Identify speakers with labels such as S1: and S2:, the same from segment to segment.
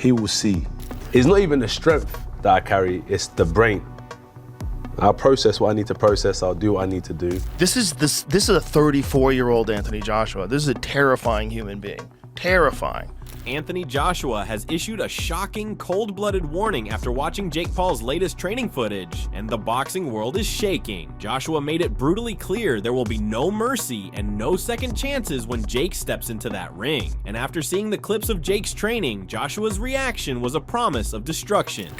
S1: he will see. It's not even the strength that I carry, it's the brain. I'll process what I need to process, I'll do what I need to do.
S2: This is a 34-year-old Anthony Joshua. This is a terrifying human being. Terrifying.
S3: Anthony Joshua has issued a shocking, cold-blooded warning after watching Jake Paul's latest training footage, and the boxing world is shaking. Joshua made it brutally clear there will be no mercy and no second chances when Jake steps into that ring. And after seeing the clips of Jake's training, Joshua's reaction was a promise of destruction.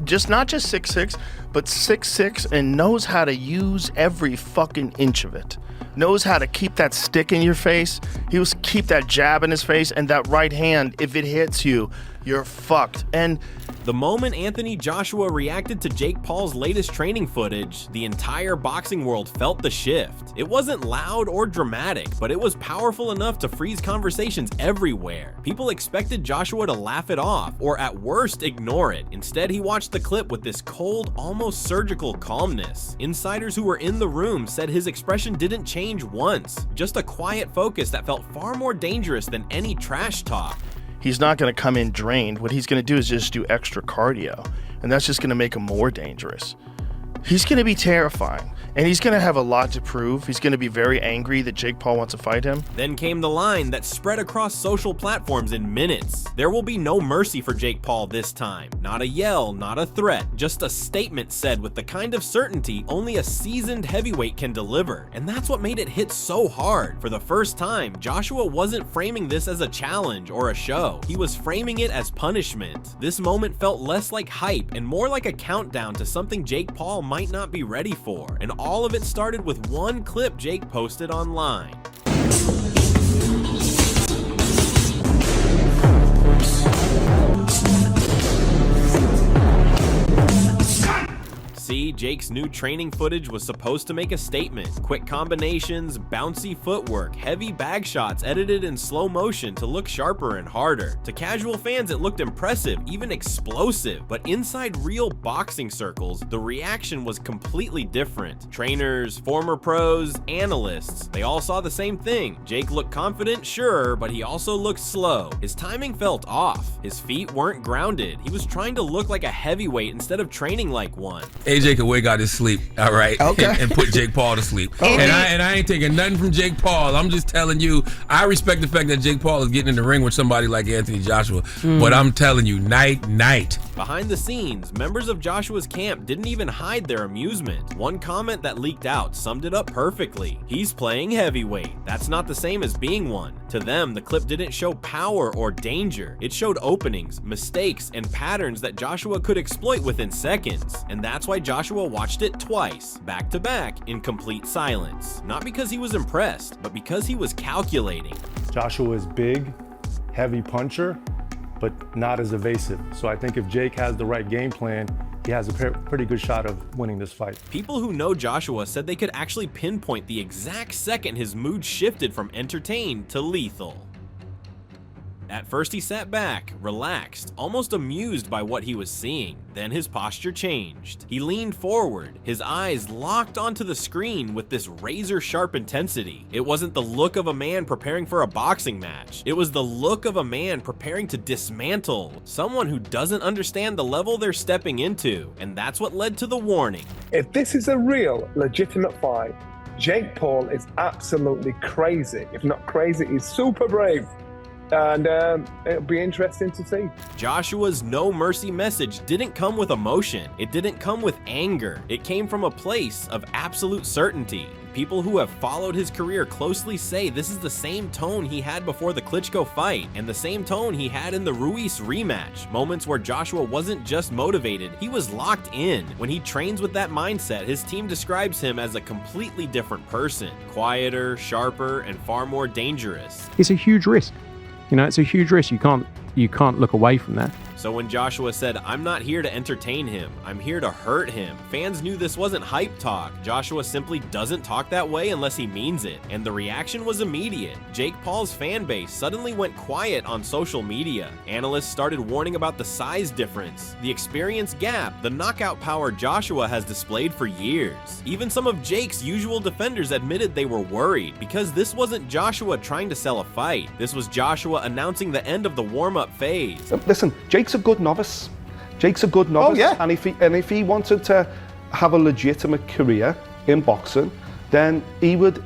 S2: Just not just 6'6", but 6'6", and knows how to use every fucking inch of it. Knows how to keep that stick in your face. He was keep that jab in his face, and that right hand, if it hits you, you're fucked. And
S3: the moment Anthony Joshua reacted to Jake Paul's latest training footage, the entire boxing world felt the shift. It wasn't loud or dramatic, but it was powerful enough to freeze conversations everywhere. People expected Joshua to laugh it off, or at worst ignore it. Instead, he watched the clip with this cold, almost surgical calmness. Insiders who were in the room said his expression didn't change once, just a quiet focus that felt far more dangerous than any trash talk.
S2: He's not going to come in drained. What he's going to do is just do extra cardio, and that's just going to make him more dangerous. He's going to be terrifying, and he's going to have a lot to prove. He's going to be very angry that Jake Paul wants to fight him.
S3: Then came the line that spread across social platforms in minutes. There will be no mercy for Jake Paul this time. Not a yell, not a threat, just a statement said with the kind of certainty only a seasoned heavyweight can deliver. And that's what made it hit so hard. For the first time, Joshua wasn't framing this as a challenge or a show. He was framing it as punishment. This moment felt less like hype and more like a countdown to something Jake Paul might not be ready for. And all of it started with one clip Jake posted online. See, Jake's new training footage was supposed to make a statement. Quick combinations, bouncy footwork, heavy bag shots edited in slow motion to look sharper and harder. To casual fans, it looked impressive, even explosive. But inside real boxing circles, the reaction was completely different. Trainers, former pros, analysts, they all saw the same thing. Jake looked confident, sure, but he also looked slow. His timing felt off. His feet weren't grounded. He was trying to look like a heavyweight instead of training like one.
S4: AJ could wake out his sleep, all right,
S2: okay.
S4: and put Jake Paul to sleep. And I ain't taking nothing from Jake Paul. I'm just telling you, I respect the fact that Jake Paul is getting in the ring with somebody like Anthony Joshua, but I'm telling you, night.
S3: Behind the scenes, members of Joshua's camp didn't even hide their amusement. One comment that leaked out summed it up perfectly. He's playing heavyweight. That's not the same as being one. To them, the clip didn't show power or danger. It showed openings, mistakes, and patterns that Joshua could exploit within seconds. And that's why Joshua watched it twice, back to back, in complete silence. Not because he was impressed, but because he was calculating.
S5: Joshua is big, heavy puncher, but not as evasive. So I think if Jake has the right game plan, he has a pretty good shot of winning this fight.
S3: People who know Joshua said they could actually pinpoint the exact second his mood shifted from entertained to lethal. At first he sat back, relaxed, almost amused by what he was seeing. Then his posture changed. He leaned forward, his eyes locked onto the screen with this razor-sharp intensity. It wasn't the look of a man preparing for a boxing match. It was the look of a man preparing to dismantle someone who doesn't understand the level they're stepping into. And that's what led to the warning.
S6: If this is a real, legitimate fight, Jake Paul is absolutely crazy. If not crazy, he's super brave. And it'll be interesting to see.
S3: Joshua's no mercy message didn't come with emotion. It didn't come with anger. It came from a place of absolute certainty. People who have followed his career closely say this is the same tone he had before the Klitschko fight, and the same tone he had in the Ruiz rematch. Moments where Joshua wasn't just motivated, he was locked in. When he trains with that mindset, his team describes him as a completely different person. Quieter, sharper, and far more dangerous.
S7: It's a huge risk. You know, it's a huge risk. You can't look away from that.
S3: So when Joshua said, "I'm not here to entertain him, I'm here to hurt him," fans knew this wasn't hype talk. Joshua simply doesn't talk that way unless he means it, and the reaction was immediate. Jake Paul's fan base suddenly went quiet on social media. Analysts started warning about the size difference, the experience gap, the knockout power Joshua has displayed for years. Even some of Jake's usual defenders admitted they were worried, because this wasn't Joshua trying to sell a fight. This was Joshua announcing the end of the warm-up phase.
S7: Listen, Jake's a good novice. Jake's a good novice.
S6: Oh, yeah.
S7: And if he wanted to have a legitimate career in boxing, then he would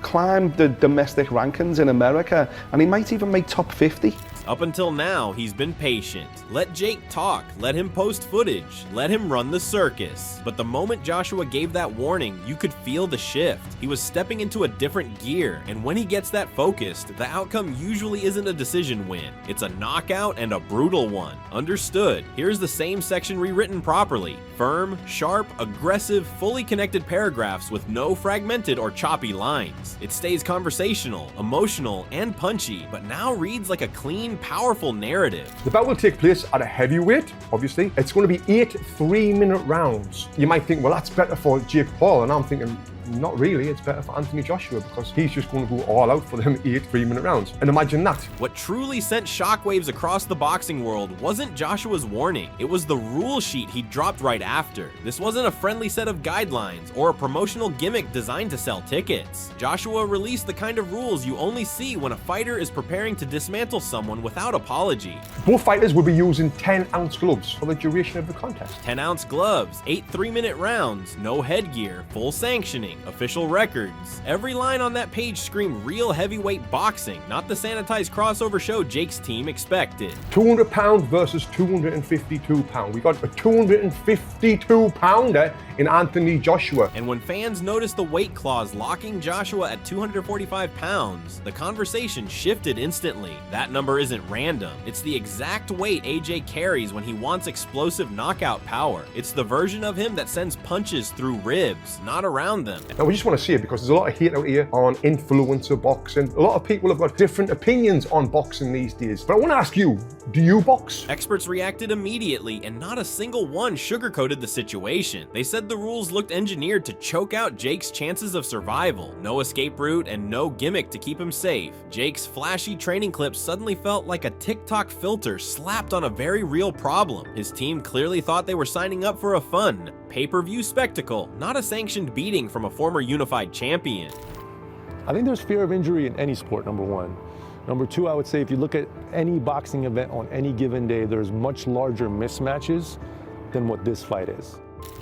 S7: climb the domestic rankings in America, and he might even make top 50.
S3: Up until now, he's been patient. Let Jake talk, let him post footage, let him run the circus. But the moment Joshua gave that warning, you could feel the shift. He was stepping into a different gear, and when he gets that focused, the outcome usually isn't a decision win. It's a knockout and a brutal one. Understood. Here's the same section rewritten properly. Firm, sharp, aggressive, fully connected paragraphs with no fragmented or choppy lines. It stays conversational, emotional, and punchy, but now reads like a clean, powerful narrative.
S8: The bout will take place at a heavyweight, obviously. It's going to be 8 3-minute rounds. You might think, well, that's better for Jake Paul, and I'm thinking, not really. It's better for Anthony Joshua, because he's just going to go all out for them 8 3-minute rounds. And imagine that.
S3: What truly sent shockwaves across the boxing world wasn't Joshua's warning. It was the rule sheet he dropped right after. This wasn't a friendly set of guidelines or a promotional gimmick designed to sell tickets. Joshua released the kind of rules you only see when a fighter is preparing to dismantle someone without apology.
S8: Both fighters will be using 10-ounce gloves for the duration of the contest.
S3: 10-ounce gloves, 8 3-minute rounds, no headgear, full sanctioning, official records. Every line on that page screamed real heavyweight boxing, not the sanitized crossover show Jake's team expected.
S8: 200 pounds versus 252 pounds. We got a 252 pounder in Anthony Joshua.
S3: And when fans noticed the weight clause locking Joshua at 245 pounds, the conversation shifted instantly. That number isn't random. It's the exact weight AJ carries when he wants explosive knockout power. It's the version of him that sends punches through ribs, not around them.
S8: Now, we just want to see it because there's a lot of hate out here on influencer boxing. A lot of people have got different opinions on boxing these days. But I want to ask you, do you box?
S3: Experts reacted immediately, and not a single one sugarcoated the situation. They said the rules looked engineered to choke out Jake's chances of survival. No escape route and no gimmick to keep him safe. Jake's flashy training clips suddenly felt like a TikTok filter slapped on a very real problem. His team clearly thought they were signing up for a fun, pay-per-view spectacle, not a sanctioned beating from a former unified champion.
S5: I think there's fear of injury in any sport, number one. Number two, I would say if you look at any boxing event on any given day, there's much larger mismatches than what this fight is.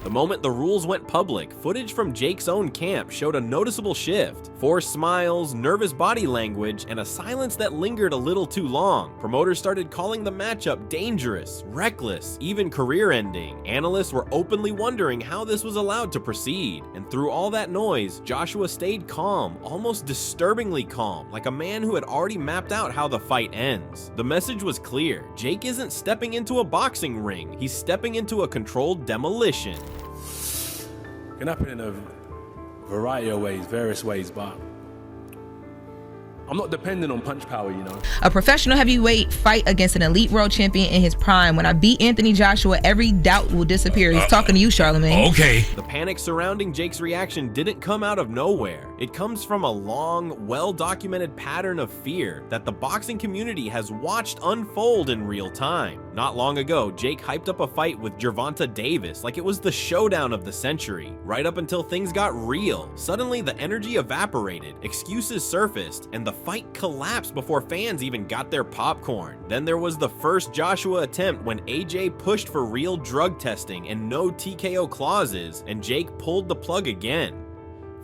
S3: The moment the rules went public, footage from Jake's own camp showed a noticeable shift. Forced smiles, nervous body language, and a silence that lingered a little too long. Promoters started calling the matchup dangerous, reckless, even career-ending. Analysts were openly wondering how this was allowed to proceed. And through all that noise, Joshua stayed calm, almost disturbingly calm, like a man who had already mapped out how the fight ends. The message was clear. Jake isn't stepping into a boxing ring. He's stepping into a controlled demolition.
S1: It can happen in a variety of ways, various ways, but I'm not dependent on punch power, you know.
S9: A professional heavyweight fight against an elite world champion in his prime. When I beat Anthony Joshua, every doubt will disappear. He's talking to you, Charlamagne.
S4: Okay.
S3: The panic surrounding Jake's reaction didn't come out of nowhere. It comes from a long, well-documented pattern of fear that the boxing community has watched unfold in real time. Not long ago, Jake hyped up a fight with Gervonta Davis like it was the showdown of the century. Right up until things got real, suddenly the energy evaporated, excuses surfaced, and the fight collapsed before fans even got their popcorn. Then there was the first Joshua attempt when AJ pushed for real drug testing and no TKO clauses, and Jake pulled the plug again.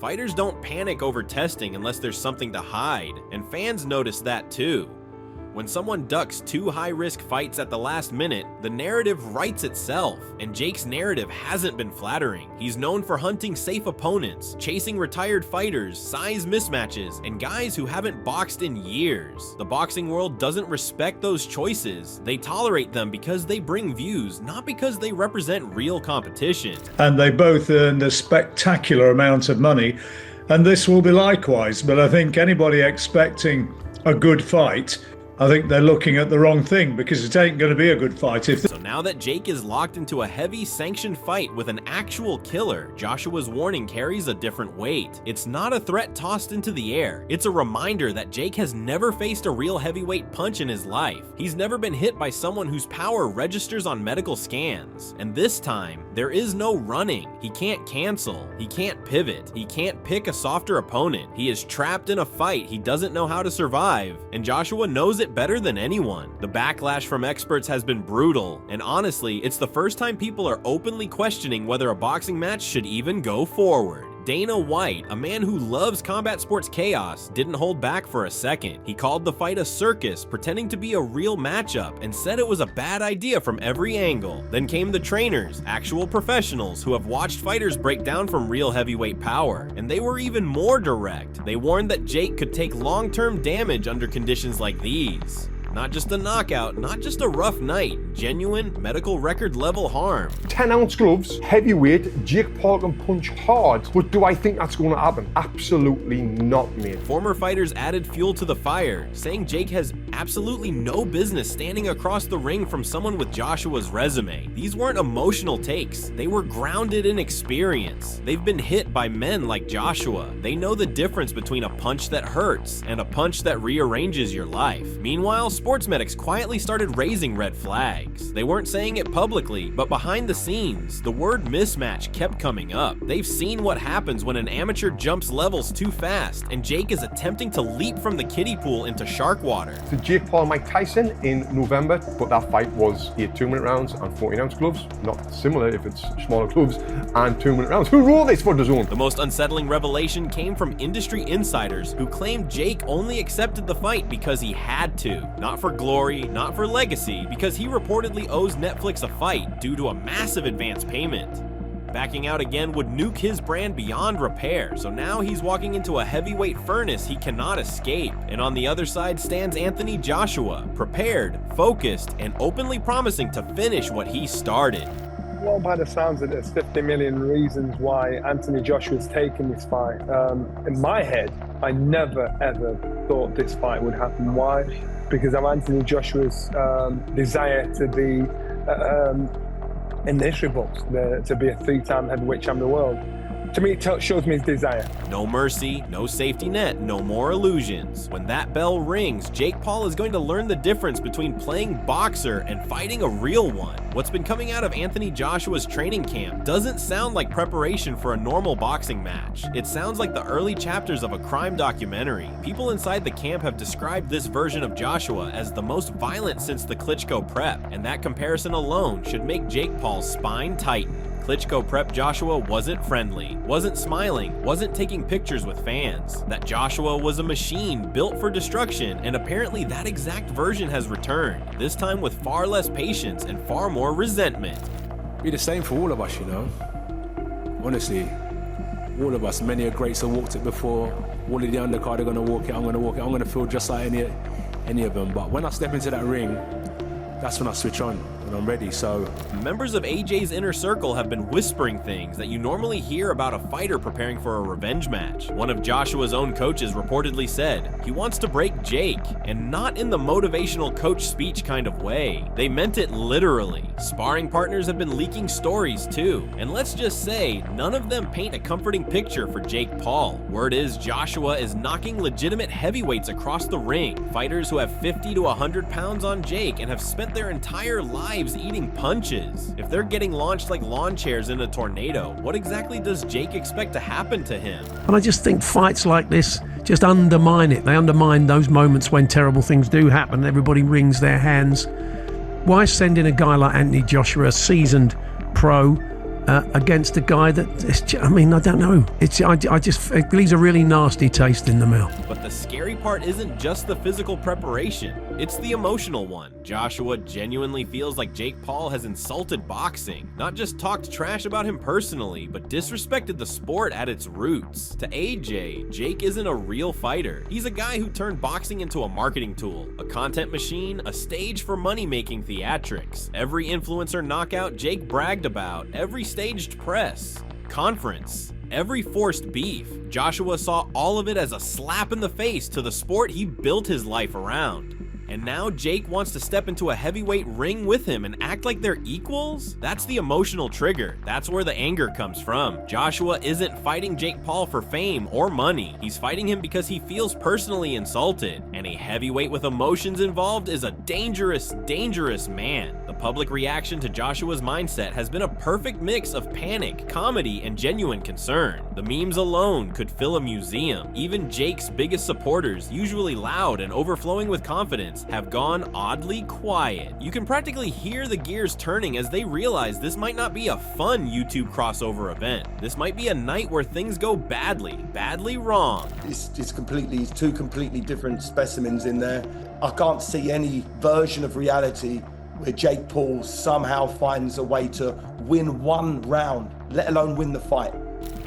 S3: Fighters don't panic over testing unless there's something to hide, and fans noticed that too. When someone ducks 2 high-risk fights at the last minute, the narrative writes itself, and Jake's narrative hasn't been flattering. He's known for hunting safe opponents, chasing retired fighters, size mismatches, and guys who haven't boxed in years. The boxing world doesn't respect those choices. They tolerate them because they bring views, not because they represent real competition.
S10: And they both earned a spectacular amount of money, and this will be likewise. But I think anybody expecting a good fight I think they're looking at the wrong thing, because it ain't going to be a good fight.
S3: So now that Jake is locked into a heavy sanctioned fight with an actual killer, Joshua's warning carries a different weight. It's not a threat tossed into the air. It's a reminder that Jake has never faced a real heavyweight punch in his life. He's never been hit by someone whose power registers on medical scans. And this time, there is no running. He can't cancel. He can't pivot. He can't pick a softer opponent. He is trapped in a fight he doesn't know how to survive, and Joshua knows it better than anyone. The backlash from experts has been brutal, and honestly, it's the first time people are openly questioning whether a boxing match should even go forward. Dana White, a man who loves combat sports chaos, didn't hold back for a second. He called the fight a circus, pretending to be a real matchup, and said it was a bad idea from every angle. Then came the trainers, actual professionals who have watched fighters break down from real heavyweight power, and they were even more direct. They warned that Jake could take long-term damage under conditions like these. Not just a knockout, not just a rough night, genuine medical record level harm.
S8: 10-ounce gloves, heavyweight, Jake Paul can punch hard, but do I think that's going to happen? Absolutely not, mate.
S3: Former fighters added fuel to the fire, saying Jake has absolutely no business standing across the ring from someone with Joshua's resume. These weren't emotional takes, they were grounded in experience. They've been hit by men like Joshua. They know the difference between a punch that hurts and a punch that rearranges your life. Meanwhile, sports medics quietly started raising red flags. They weren't saying it publicly, but behind the scenes, the word mismatch kept coming up. They've seen what happens when an amateur jumps levels too fast, and Jake is attempting to leap from the kiddie pool into shark water.
S8: To Jake Paul and Mike Tyson in November, but that fight was 8 2-minute rounds and 14-ounce gloves. Not similar if it's smaller gloves and 2-minute rounds. Who wrote this for the zone?
S3: The most unsettling revelation came from industry insiders who claimed Jake only accepted the fight because he had to. Not for glory, not for legacy, because he reportedly owes Netflix a fight due to a massive advance payment. Backing out again would nuke his brand beyond repair, so now he's walking into a heavyweight furnace he cannot escape. And on the other side stands Anthony Joshua, prepared, focused, and openly promising to finish what he started.
S6: Well, by the sounds of it, there's 50 million reasons why Anthony Joshua's taking this fight. In my head, I never ever thought this fight would happen. Why? Because of Anthony Joshua's desire to be in the history books, to be a 3-time heavyweight champion of the world. To me, it shows me his desire.
S3: No mercy, no safety net, no more illusions. When that bell rings, Jake Paul is going to learn the difference between playing boxer and fighting a real one. What's been coming out of Anthony Joshua's training camp doesn't sound like preparation for a normal boxing match. It sounds like the early chapters of a crime documentary. People inside the camp have described this version of Joshua as the most violent since the Klitschko prep, and that comparison alone should make Jake Paul's spine tighten. Klitschko prep Joshua wasn't friendly, wasn't smiling, wasn't taking pictures with fans. That Joshua was a machine built for destruction, and apparently that exact version has returned, this time with far less patience and far more resentment.
S1: Be the same for all of us, you know. Honestly, all of us, many greats have walked it before. All of the undercard are gonna walk it, I'm gonna feel just like any of them. But when I step into that ring, that's when I switch on and I'm ready. So
S3: members of AJ's inner circle have been whispering things that you normally hear about a fighter preparing for a revenge match. One of Joshua's own coaches reportedly said he wants to break Jake, and not in the motivational coach speech kind of way. They meant it literally. Sparring partners have been leaking stories too, and let's just say none of them paint a comforting picture for Jake Paul. Word is Joshua is knocking legitimate heavyweights across the ring, fighters who have 50 to 100 pounds on Jake and have spent their entire lives eating punches. If they're getting launched like lawn chairs in a tornado, what exactly does Jake expect to happen to him?
S11: And I just think fights like this just undermine it. They undermine those moments when terrible things do happen and everybody wrings their hands. Why send in a guy like Anthony Joshua, a seasoned pro, against a guy that, I mean, I don't know. It leaves a really nasty taste in the mouth.
S3: But the scary part isn't just the physical preparation, it's the emotional one. Joshua genuinely feels like Jake Paul has insulted boxing, not just talked trash about him personally, but disrespected the sport at its roots. To AJ, Jake isn't a real fighter. He's a guy who turned boxing into a marketing tool, a content machine, a stage for money-making theatrics. Every influencer knockout Jake bragged about, every staged press conference, every forced beef, Joshua saw all of it as a slap in the face to the sport he built his life around. And now Jake wants to step into a heavyweight ring with him and act like they're equals? That's the emotional trigger. That's where the anger comes from. Joshua isn't fighting Jake Paul for fame or money. He's fighting him because he feels personally insulted. And a heavyweight with emotions involved is a dangerous, dangerous man. The public reaction to Joshua's mindset has been a perfect mix of panic, comedy, and genuine concern. The memes alone could fill a museum. Even Jake's biggest supporters, usually loud and overflowing with confidence, have gone oddly quiet. You can practically hear the gears turning as they realize this might not be a fun YouTube crossover event. This might be a night where things go badly wrong.
S12: It's two completely different specimens in there. I can't see any version of reality where Jake Paul somehow finds a way to win one round, let alone win the fight.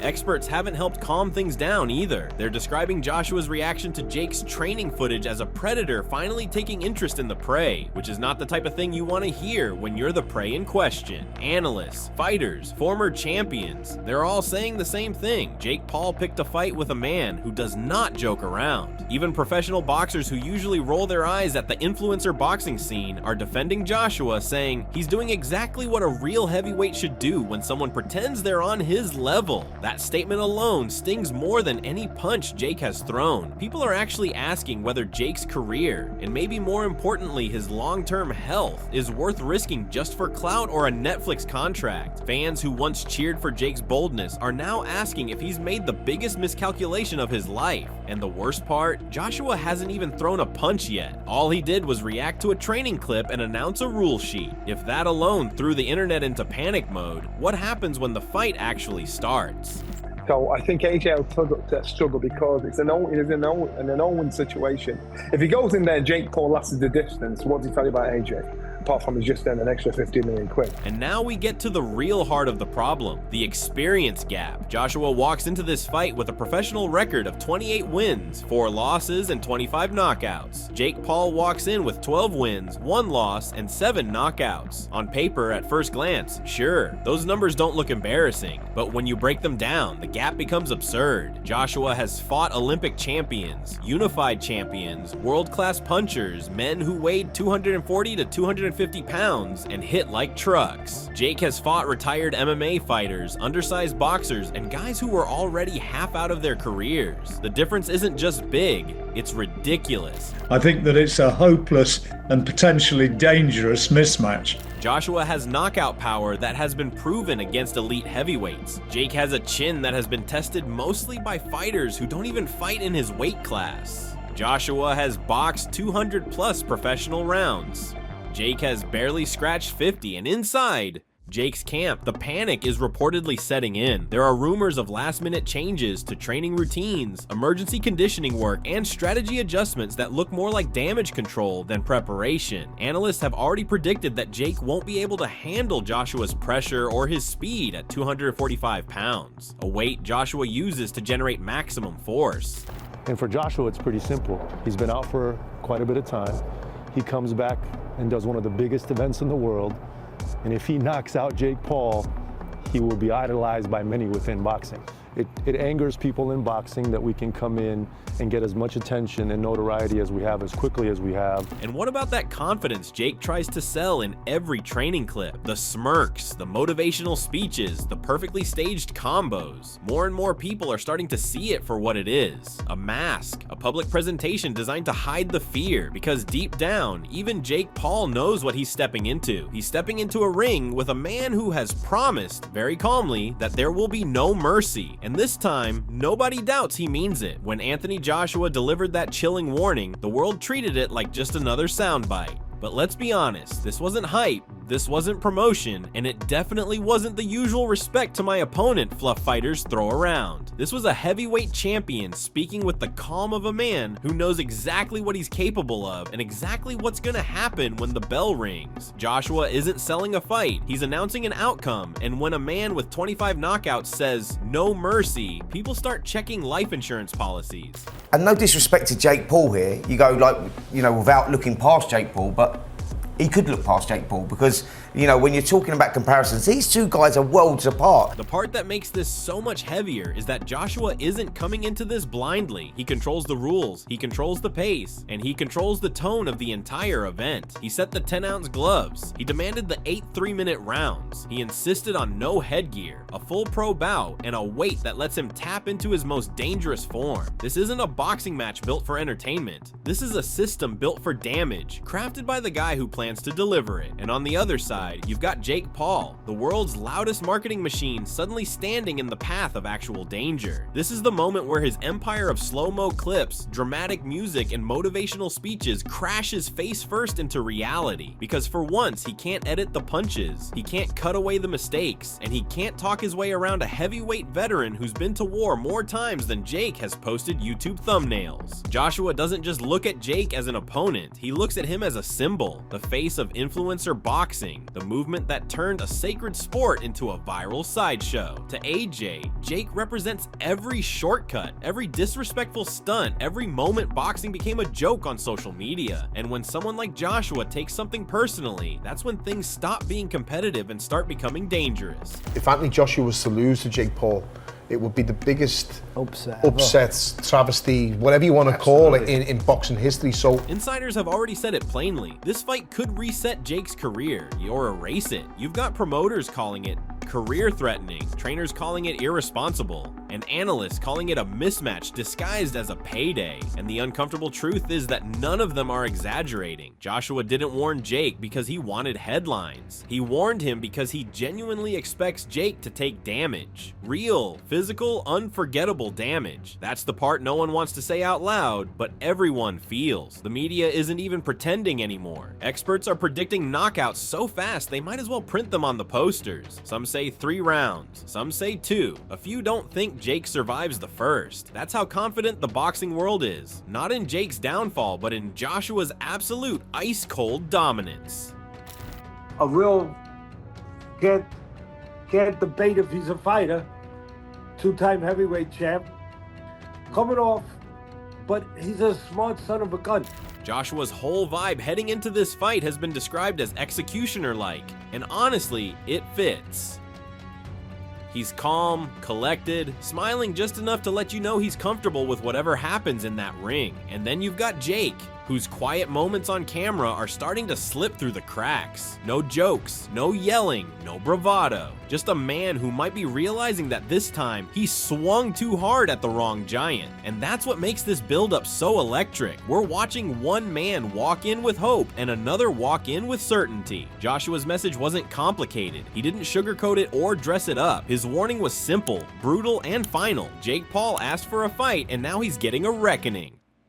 S3: Experts haven't helped calm things down either. They're describing Joshua's reaction to Jake's training footage as a predator finally taking interest in the prey, which is not the type of thing you want to hear when you're the prey in question. Analysts, fighters, former champions, they're all saying the same thing. Jake Paul picked a fight with a man who does not joke around. Even professional boxers who usually roll their eyes at the influencer boxing scene are defending Joshua, saying he's doing exactly what a real heavyweight should do when someone pretends they're on his level. That statement alone stings more than any punch Jake has thrown. People are actually asking whether Jake's career, and maybe more importantly his long-term health, is worth risking just for clout or a Netflix contract. Fans who once cheered for Jake's boldness are now asking if he's made the biggest miscalculation of his life. And the worst part, Joshua hasn't even thrown a punch yet. All he did was react to a training clip and announce a rule sheet. If that alone threw the internet into panic mode, what happens when the fight actually starts?
S6: So I think AJ will struggle because it's an Owen situation. If he goes in there and Jake Paul lasts the distance, what does he tell you about AJ? Apart from he's just earned an extra 15 million quid.
S3: And now we get to the real heart of the problem, the experience gap. Joshua walks into this fight with a professional record of 28 wins, 4 losses, and 25 knockouts. Jake Paul walks in with 12 wins, 1 loss, and 7 knockouts. On paper, at first glance, sure, those numbers don't look embarrassing, but when you break them down, the gap becomes absurd. Joshua has fought Olympic champions, unified champions, world-class punchers, men who weighed 240 to 250 pounds and hit like trucks. Jake has fought retired MMA fighters, undersized boxers, and guys who were already half out of their careers. The difference isn't just big, it's ridiculous.
S10: I think that it's a hopeless and potentially dangerous mismatch.
S3: Joshua has knockout power that has been proven against elite heavyweights. Jake has a chin that has been tested mostly by fighters who don't even fight in his weight class. Joshua has boxed 200 plus professional rounds. Jake has barely scratched 50, and inside Jake's camp, the panic is reportedly setting in. There are rumors of last-minute changes to training routines, emergency conditioning work, and strategy adjustments that look more like damage control than preparation. Analysts have already predicted that Jake won't be able to handle Joshua's pressure or his speed at 245 pounds, a weight Joshua uses to generate maximum force.
S5: And for Joshua, it's pretty simple. He's been out for quite a bit of time. He comes back and does one of the biggest events in the world. And if he knocks out Jake Paul, he will be idolized by many within boxing. It angers people in boxing that we can come in and get as much attention and notoriety as we have, as quickly as we have.
S3: And what about that confidence Jake tries to sell in every training clip? The smirks, the motivational speeches, the perfectly staged combos. More and more people are starting to see it for what it is. A mask, a public presentation designed to hide the fear, because deep down, even Jake Paul knows what he's stepping into. He's stepping into a ring with a man who has promised, very calmly, that there will be no mercy. And this time, nobody doubts he means it. When Anthony Joshua delivered that chilling warning, the world treated it like just another soundbite. But let's be honest, this wasn't hype, this wasn't promotion, and it definitely wasn't the usual respect to my opponent fluff fighters throw around. This was a heavyweight champion speaking with the calm of a man who knows exactly what he's capable of and exactly what's gonna happen when the bell rings. Joshua isn't selling a fight, he's announcing an outcome, and when a man with 25 knockouts says no mercy, people start checking life insurance policies.
S13: And no disrespect to Jake Paul here, you go like, you know, without looking past Jake Paul, but he could look past Jake Paul because, You know, when you're talking about comparisons, these two guys are worlds apart.
S3: The part that makes this so much heavier is that Joshua isn't coming into this blindly. He controls the rules, he controls the pace, and he controls the tone of the entire event. He set the 10-ounce gloves. He demanded the 8 3-minute rounds. He insisted on no headgear, a full pro bout, and a weight that lets him tap into his most dangerous form. This isn't a boxing match built for entertainment. This is a system built for damage, crafted by the guy who plans to deliver it. And on the other side, you've got Jake Paul, the world's loudest marketing machine, suddenly standing in the path of actual danger. This is the moment where his empire of slow-mo clips, dramatic music, and motivational speeches crashes face first into reality. Because for once, he can't edit the punches, he can't cut away the mistakes, and he can't talk his way around a heavyweight veteran who's been to war more times than Jake has posted YouTube thumbnails. Joshua doesn't just look at Jake as an opponent, he looks at him as a symbol, the face of influencer boxing, the movement that turned a sacred sport into a viral sideshow. To AJ, Jake represents every shortcut, every disrespectful stunt, every moment boxing became a joke on social media. And when someone like Joshua takes something personally, that's when things stop being competitive and start becoming dangerous.
S8: If Anthony Joshua was to lose to Jake Paul, it would be the biggest upset, travesty, whatever you want to call it in boxing history. So
S3: insiders have already said it plainly. This fight could reset Jake's career or erase it. You've got promoters calling it career-threatening, trainers calling it irresponsible, and analysts calling it a mismatch disguised as a payday. And the uncomfortable truth is that none of them are exaggerating. Joshua didn't warn Jake because he wanted headlines. He warned him because he genuinely expects Jake to take damage. Real, physical, unforgettable damage. That's the part no one wants to say out loud, but everyone feels. The media isn't even pretending anymore. Experts are predicting knockouts so fast they might as well print them on the posters. Some say 3 rounds, some say 2. A few don't think Jake survives the first. That's how confident the boxing world is. Not in Jake's downfall, but in Joshua's absolute ice-cold dominance.
S14: A real can't debate if he's a fighter. 2-time heavyweight champ. Coming off, but he's a smart son of a gun.
S3: Joshua's whole vibe heading into this fight has been described as executioner-like, and honestly, it fits. He's calm, collected, smiling just enough to let you know he's comfortable with whatever happens in that ring. And then you've got Jake, whose quiet moments on camera are starting to slip through the cracks. No jokes, no yelling, no bravado. Just a man who might be realizing that this time he swung too hard at the wrong giant. And that's what makes this build-up so electric. We're watching one man walk in with hope and another walk in with certainty. Joshua's message wasn't complicated. He didn't sugarcoat it or dress it up. His warning was simple, brutal, and final. Jake Paul asked for a fight, and now he's getting a reckoning.